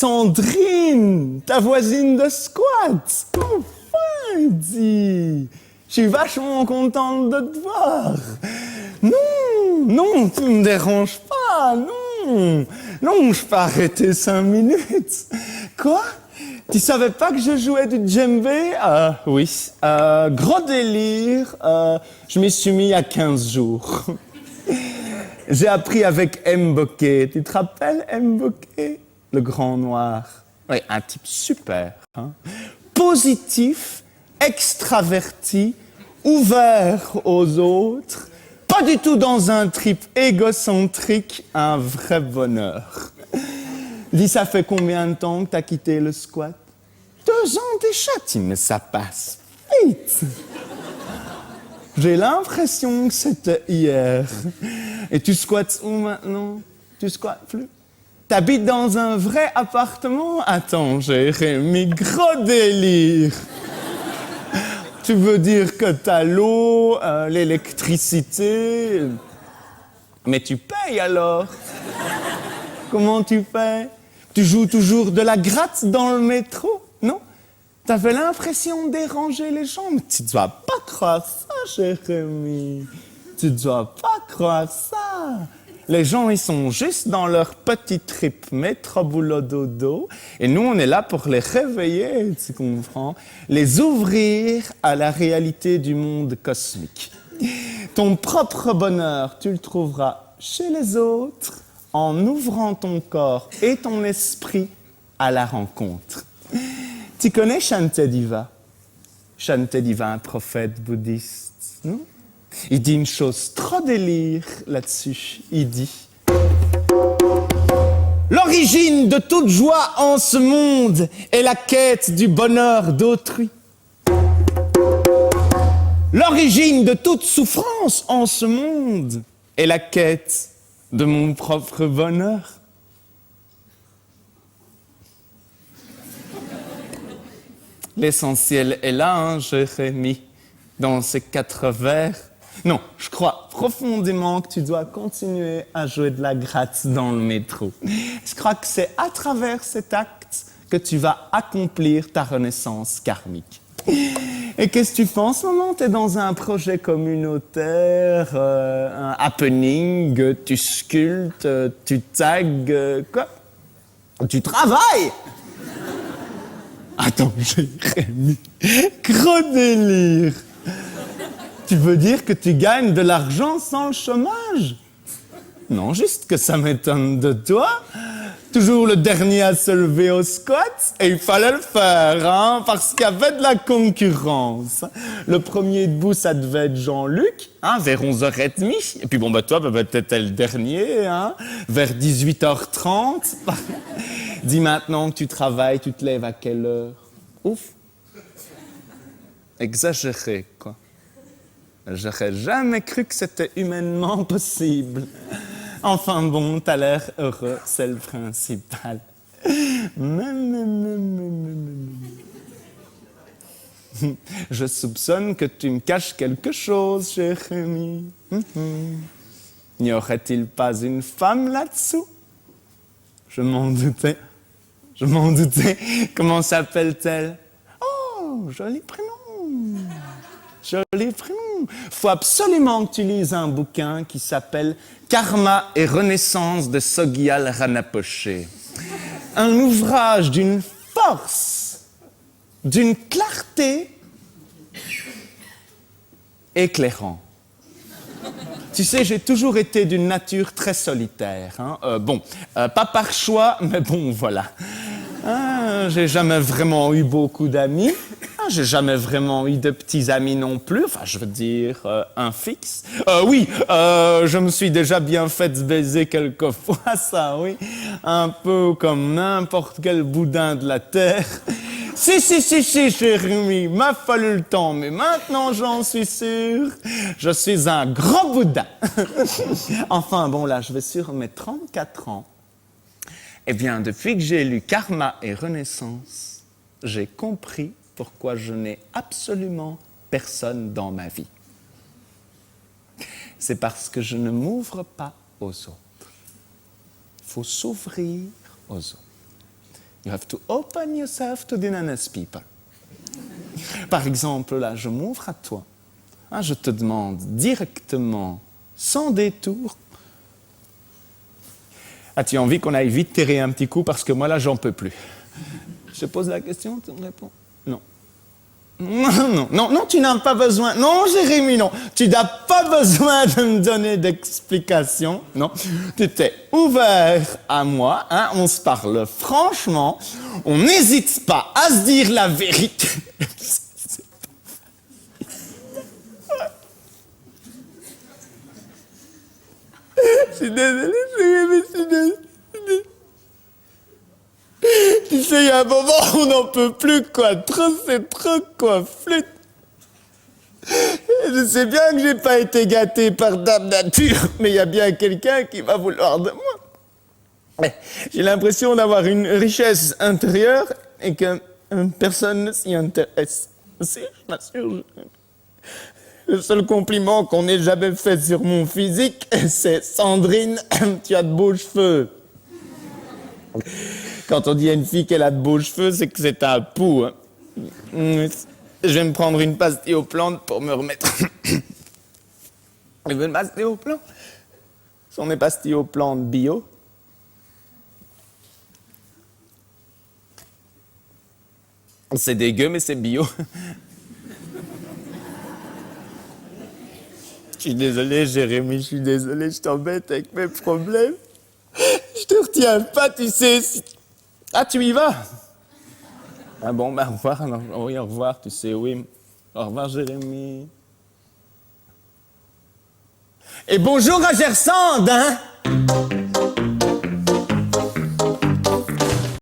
Sandrine, ta voisine de squat. Enfin, dis. Je suis vachement contente de te voir. Non, tu me déranges pas, non. Non, je peux arrêter 5 minutes. Quoi? Tu savais pas que je jouais du djembé? Oui. Gros délire. Je m'y suis mis il y a 15 jours. J'ai appris avec Mboké. Tu te rappelles Mboké? Le grand noir. Oui, un type super. Hein? Positif, extraverti, ouvert aux autres. Pas du tout dans un trip égocentrique, un vrai bonheur. Dis, ça fait combien de temps que t'as quitté le squat? 2 ans déjà, mais ça passe vite. J'ai l'impression que c'était hier. Et tu squattes où maintenant? Tu squattes plus? T'habites dans un vrai appartement? Attends, Jérémy, gros délire. Tu veux dire que t'as l'eau, l'électricité, mais tu payes alors? Comment tu fais? Tu joues toujours de la gratte dans le métro, non? T'avais l'impression de déranger les gens, mais tu dois pas croire ça, Jérémy. Tu dois pas croire ça. Les gens, ils sont juste dans leur petit trip métro boulot dodo, et nous, on est là pour les réveiller, tu comprends? Les ouvrir à la réalité du monde cosmique. Ton propre bonheur, tu le trouveras chez les autres, en ouvrant ton corps et ton esprit à la rencontre. Tu connais Shantideva? Shantideva, un prophète bouddhiste, non? Il dit une chose trop délire là-dessus. Il dit: l'origine de toute joie en ce monde est la quête du bonheur d'autrui. L'origine de toute souffrance en ce monde est la quête de mon propre bonheur. L'essentiel est là, hein, Jérémy, dans ces 4 vers. Non, je crois profondément que tu dois continuer à jouer de la gratte dans le métro. Je crois que c'est à travers cet acte que tu vas accomplir ta renaissance karmique. Et qu'est-ce que tu fais en ce moment? Tu es dans un projet communautaire, un happening, tu sculptes, tu tags, quoi? Tu travailles! Attends, Jérémy, gros délire! Tu veux dire que tu gagnes de l'argent sans le chômage? Non, juste que ça m'étonne de toi. Toujours le dernier à se lever au squat, et il fallait le faire, hein, parce qu'il y avait de la concurrence. Le premier debout, ça devait être Jean-Luc, hein, vers 11h30. Et puis bon, toi, t'étais le dernier, hein, vers 18h30. Dis maintenant que tu travailles, tu te lèves à quelle heure? Ouf. Exagéré, quoi. J'aurais jamais cru que c'était humainement possible. Enfin bon, t'as l'air heureux, c'est le principal. Je soupçonne que tu me caches quelque chose, Jérémy. N'y aurait-il pas une femme là-dessous? Je m'en doutais. Comment s'appelle-t-elle? Oh, joli prénom. Joli prénom. Faut absolument que tu lises un bouquin qui s'appelle Karma et Renaissance de Sogyal Rinpoche. Un ouvrage d'une force, d'une clarté éclairant. Tu sais, j'ai toujours été d'une nature très solitaire. Hein. Pas par choix, mais bon, voilà. J'ai jamais vraiment eu beaucoup d'amis. J'ai jamais vraiment eu de petits amis non plus. Enfin, je veux dire, un fixe. Oui, je me suis déjà bien fait baiser quelques fois, ça, oui. Un peu comme n'importe quel boudin de la terre. Si, Jérémy, m'a fallu le temps, mais maintenant j'en suis sûr, je suis un gros boudin. Enfin, bon, là, je vais sur mes 34 ans. Eh bien, depuis que j'ai lu Karma et Renaissance, j'ai compris pourquoi je n'ai absolument personne dans ma vie. C'est parce que je ne m'ouvre pas aux autres. Il faut s'ouvrir aux autres. You have to open yourself to the honest people. Par exemple, là, je m'ouvre à toi. Hein, je te demande directement, sans détour. As-tu envie qu'on aille vite tirer un petit coup parce que moi, là, j'en peux plus. Je te pose la question, tu me réponds? Non. Non, tu n'as pas besoin. Non, Jérémie, non. Tu n'as pas besoin de me donner d'explications. Non. Tu t'es ouvert à moi. Hein, on se parle franchement. On n'hésite pas à se dire la vérité. Je suis désolé, Jérémie, je suis désolé. Tu sais, il y a un moment où on n'en peut plus, quoi. Trop, c'est trop, quoi. Flûte. Je sais bien que j'ai pas été gâté par Dame Nature, mais il y a bien quelqu'un qui va vouloir de moi. J'ai l'impression d'avoir une richesse intérieure et que personne ne s'y intéresse. Si, je m'assure. Le seul compliment qu'on ait jamais fait sur mon physique, c'est « Sandrine, tu as de beaux cheveux ». Quand on dit à une fille qu'elle a de beaux cheveux, c'est que c'est un pou. Hein. Je vais me prendre une pastille aux plantes pour me remettre. Tu veux une pastille aux plantes? Ce sont des pastilles aux plantes bio. C'est dégueu, mais c'est bio. Je suis désolé, Jérémie, je suis désolé, je t'embête avec mes problèmes. Je te retiens pas, tu sais. Ah, tu y vas? Ah bon, ben au revoir. Alors, oui, au revoir, tu sais, oui. Au revoir, Jérémie. Et bonjour à Gersande, hein?